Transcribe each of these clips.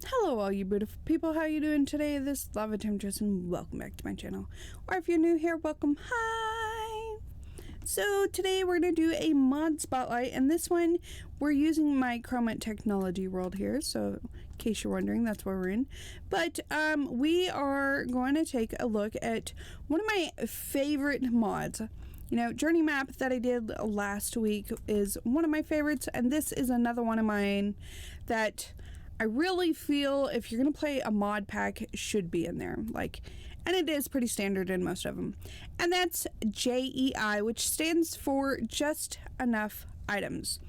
Hello all you beautiful people, how you doing today? This is Lava Temptress and welcome back to my channel. Or if you're new here, welcome. Hi! So today we're going to do a mod spotlight, and this one we're using my Chroma Technology world here, so in case you're wondering, that's where we're in. But we are going to take a look at one of my favorite mods. You know, JourneyMap that I did last week is one of my favorites, and this is another one of mine that I really feel if you're going to play a mod pack, it should be in there. And it is pretty standard in most of them. And that's JEI, which stands for Just Enough Items.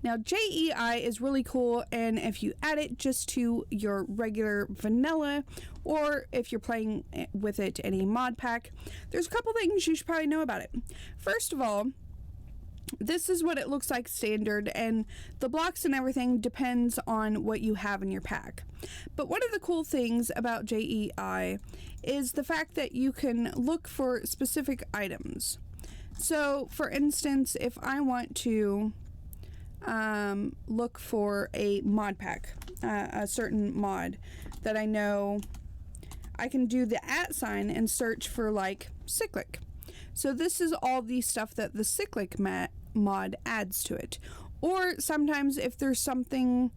Now, JEI is really cool, and if you add it just to your regular vanilla, or if you're playing with it in a mod pack, there's a couple things you should probably know about it. First of all, this is what it looks like standard, and the blocks and everything depends on what you have in your pack. But one of the cool things about JEI is the fact that you can look for specific items. So, for instance, if I want to look for a mod pack, a certain mod that I know, I can do the @ and search for like cyclic. So this is all the stuff that the cyclic mod adds to it. Or sometimes if there's something,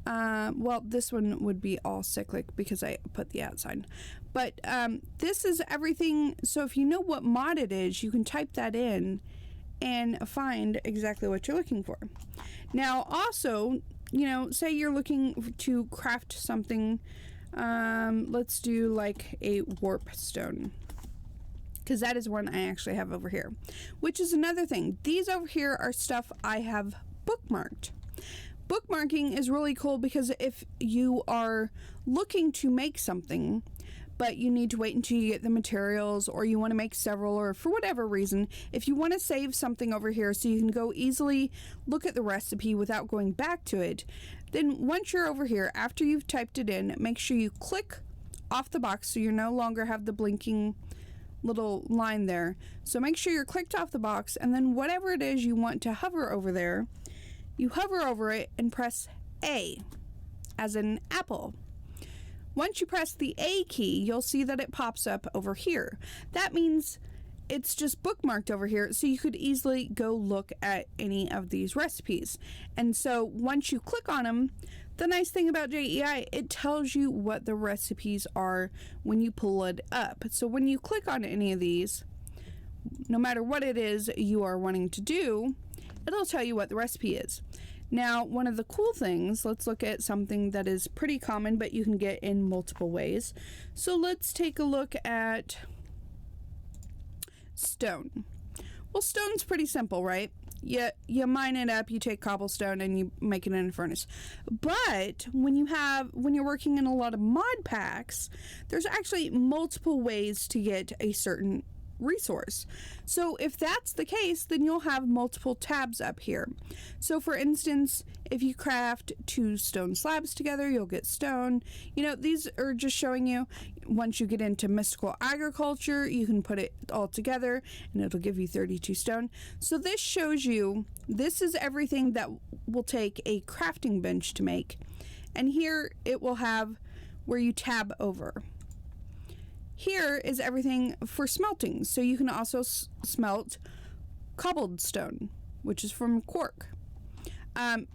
well, this one would be all cyclic because I put the @ But this is everything. So if you know what mod it is, you can type that in and find exactly what you're looking for. Now, also, you know, say you're looking to craft something. Let's do like a warp stone, because that is one I actually have over here, which is another thing. These over here are stuff I have bookmarked. Bookmarking is really cool because if you are looking to make something, but you need to wait until you get the materials, or you want to make several, or for whatever reason, if you want to save something over here so you can go easily look at the recipe without going back to it, then once you're over here, after you've typed it in, make sure you click off the box so you no longer have the blinking little line there. So make sure you're clicked off the box, and then whatever it is you want to hover over there, you hover over it and press A, as in apple. Once you press the A key, you'll see that it pops up over here. That means it's just bookmarked over here, so you could easily go look at any of these recipes. And so once you click on them, the nice thing about JEI, it tells you what the recipes are when you pull it up. So when you click on any of these, no matter what it is you are wanting to do, it'll tell you what the recipe is. Now, one of the cool things, let's look at something that is pretty common, but you can get in multiple ways. So let's take a look at stone. Well, stone's pretty simple, right? You mine it up, you take cobblestone, and you make it in a furnace. But when you're working in a lot of mod packs, there's actually multiple ways to get a certain resource. So if that's the case, then you'll have multiple tabs up here. So for instance, if you craft 2 stone slabs together, you'll get stone. You know, these are just showing you once you get into mystical agriculture, you can put it all together and it'll give you 32 stone. So this shows you, this is everything that will take a crafting bench to make. And here it will have where you tab over. Here is everything for smelting, so you can also smelt cobbled stone, which is from quark,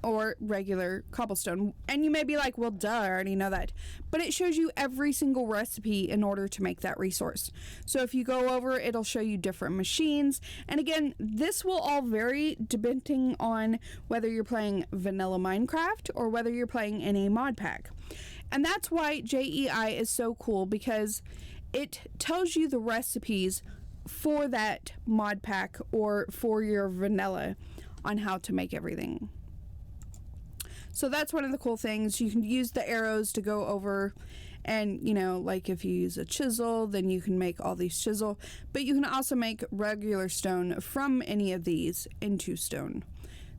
or regular cobblestone. And you may be like, well, duh, I already know that. But it shows you every single recipe in order to make that resource. So if you go over, it'll show you different machines. And again, this will all vary depending on whether you're playing vanilla Minecraft or whether you're playing in a mod pack. And that's why JEI is so cool, because it tells you the recipes for that mod pack or for your vanilla on how to make everything. So that's one of the cool things. You can use the arrows to go over, and you know, like if you use a chisel, then you can make all these chisel, but you can also make regular stone from any of these into stone.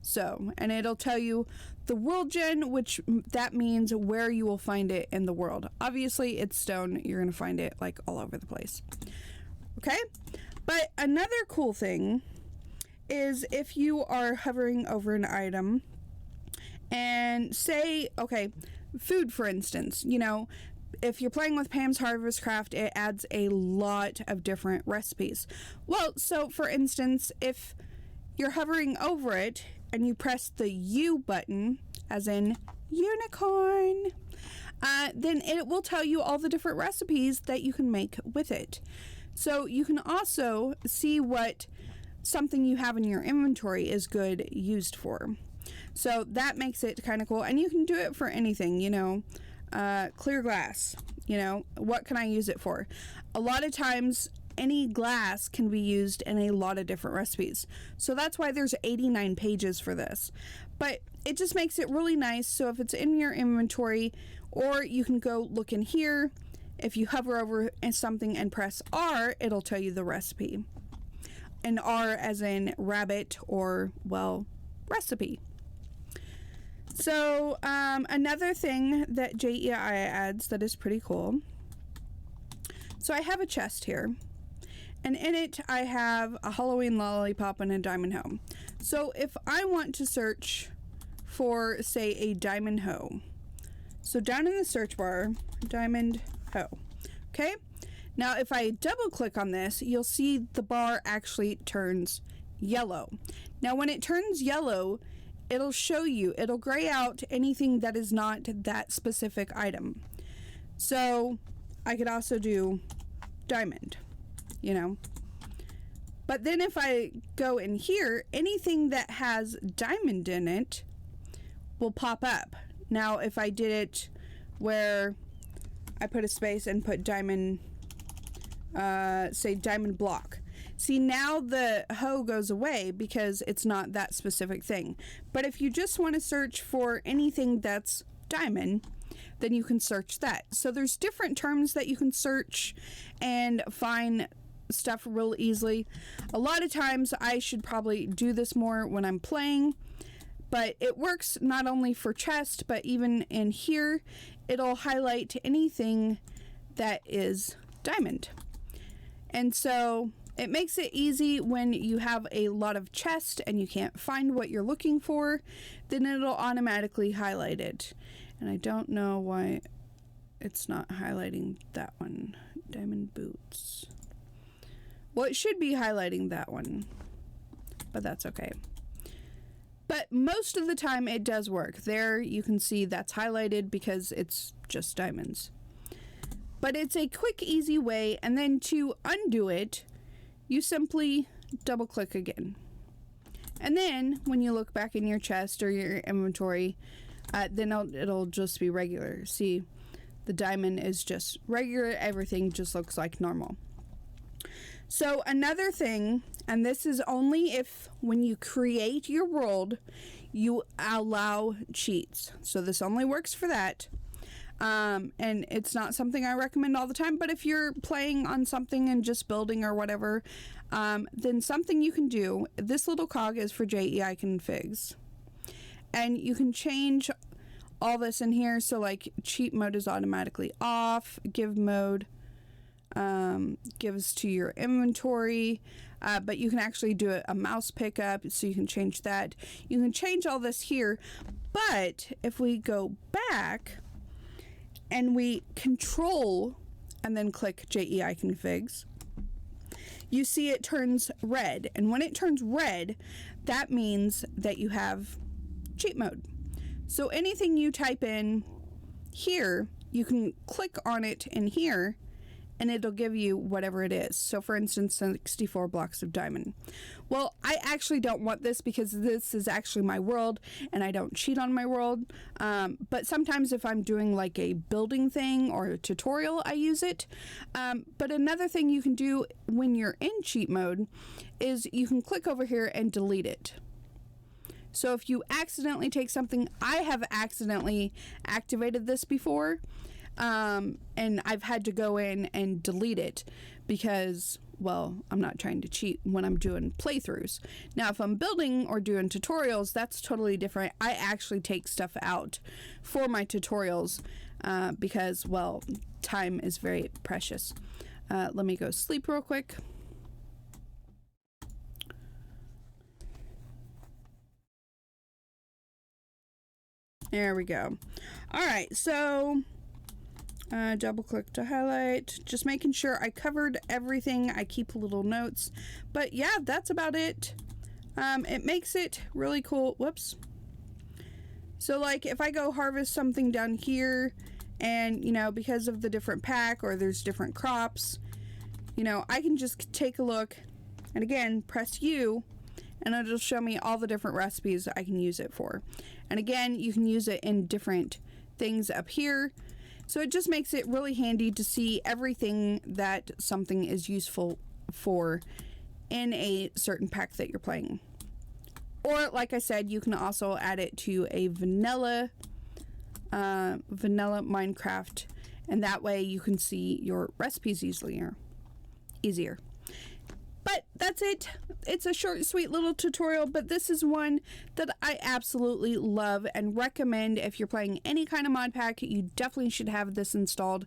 So, and it'll tell you the world gen, which that means where you will find it in the world. Obviously, it's stone. You're going to find it like all over the place. Okay? But another cool thing is if you are hovering over an item and say, okay, food, for instance. You know, if you're playing with Pam's Harvest Craft, it adds a lot of different recipes. Well, so for instance, if you're hovering over it and you press the U button, as in unicorn, then it will tell you all the different recipes that you can make with it. So you can also see what something you have in your inventory is good used for. So that makes it kind of cool. And you can do it for anything, you know, clear glass, you know, what can I use it for? A lot of times any glass can be used in a lot of different recipes. So that's why there's 89 pages for this. But it just makes it really nice. So if it's in your inventory, or you can go look in here, if you hover over something and press R, it'll tell you the recipe. And R as in rabbit, or, well, recipe. So another thing that JEI adds that is pretty cool. So I have a chest here, and in it I have a Halloween lollipop and a diamond hoe. So if I want to search for, say, a diamond hoe, so down in the search bar, diamond hoe. Okay, now if I double click on this, you'll see the bar actually turns yellow. Now when it turns yellow, it'll show you, it'll gray out anything that is not that specific item. So I could also do diamond, you know. But then if I go in here, anything that has diamond in it will pop up. Now if I did it where I put a space and put diamond, say diamond block. See, now the hoe goes away because it's not that specific thing. But if you just want to search for anything that's diamond, then you can search that. So there's different terms that you can search and find stuff real easily. A lot of times I should probably do this more when I'm playing, but it works not only for chest, but even in here, it'll highlight anything that is diamond. And so it makes it easy when you have a lot of chest and you can't find what you're looking for, then it'll automatically highlight it. And I don't know why it's not highlighting that one. Diamond boots. Well, it should be highlighting that one, but that's okay. But most of the time it does work. There you can see that's highlighted because it's just diamonds. But it's a quick, easy way, and then to undo it, you simply double click again. And then when you look back in your chest or your inventory, then it'll just be regular. See, the diamond is just regular, everything just looks like normal. So another thing, and this is only if when you create your world, you allow cheats. So this only works for that. And it's not something I recommend all the time, but if you're playing on something and just building or whatever, then something you can do, this little cog is for JEI configs. And you can change all this in here. So like cheat mode is automatically off, give mode gives to your inventory, but you can actually do a mouse pickup, so you can change that. You can change all this here, but if we go back and we control and then click JEI configs, you see it turns red, and when it turns red, that means that you have cheat mode. So anything you type in here, you can click on it in here and it'll give you whatever it is. So for instance, 64 blocks of diamond. Well, I actually don't want this because this is actually my world and I don't cheat on my world. But sometimes if I'm doing like a building thing or a tutorial, I use it. But another thing you can do when you're in cheat mode is you can click over here and delete it. So if you accidentally take something, I have accidentally activated this before. And I've had to go in and delete it because, well, I'm not trying to cheat when I'm doing playthroughs. Now, if I'm building or doing tutorials, that's totally different. I actually take stuff out for my tutorials because, well, time is very precious. Let me go sleep real quick. There we go. All right, so double click to highlight, just making sure I covered everything. I keep little notes, but yeah, that's about it. It makes it really cool. Whoops. So like if I go harvest something down here, and you know, because of the different pack or there's different crops, you know, I can just take a look and again press U, and it'll show me all the different recipes I can use it for. And again, you can use it in different things up here. So it just makes it really handy to see everything that something is useful for in a certain pack that you're playing. Or like I said, you can also add it to a vanilla Minecraft, and that way you can see your recipes easier. But that's it. It's a short, sweet little tutorial, but this is one that I absolutely love and recommend. If you're playing any kind of mod pack, you definitely should have this installed.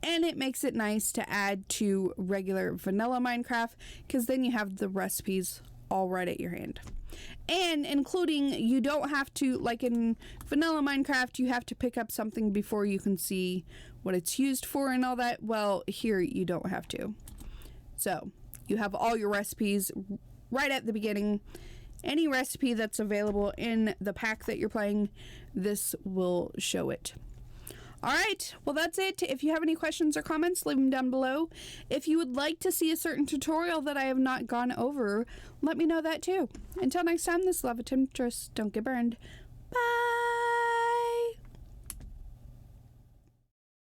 And it makes it nice to add to regular vanilla Minecraft, because then you have the recipes all right at your hand. And including, you don't have to, like in vanilla Minecraft, you have to pick up something before you can see what it's used for and all that. Well, here you don't have to. So you have all your recipes right at the beginning. Any recipe that's available in the pack that you're playing, this will show it. Alright, well that's it. If you have any questions or comments, leave them down below. If you would like to see a certain tutorial that I have not gone over, let me know that too. Until next time, this is Love Temptress. Don't get burned.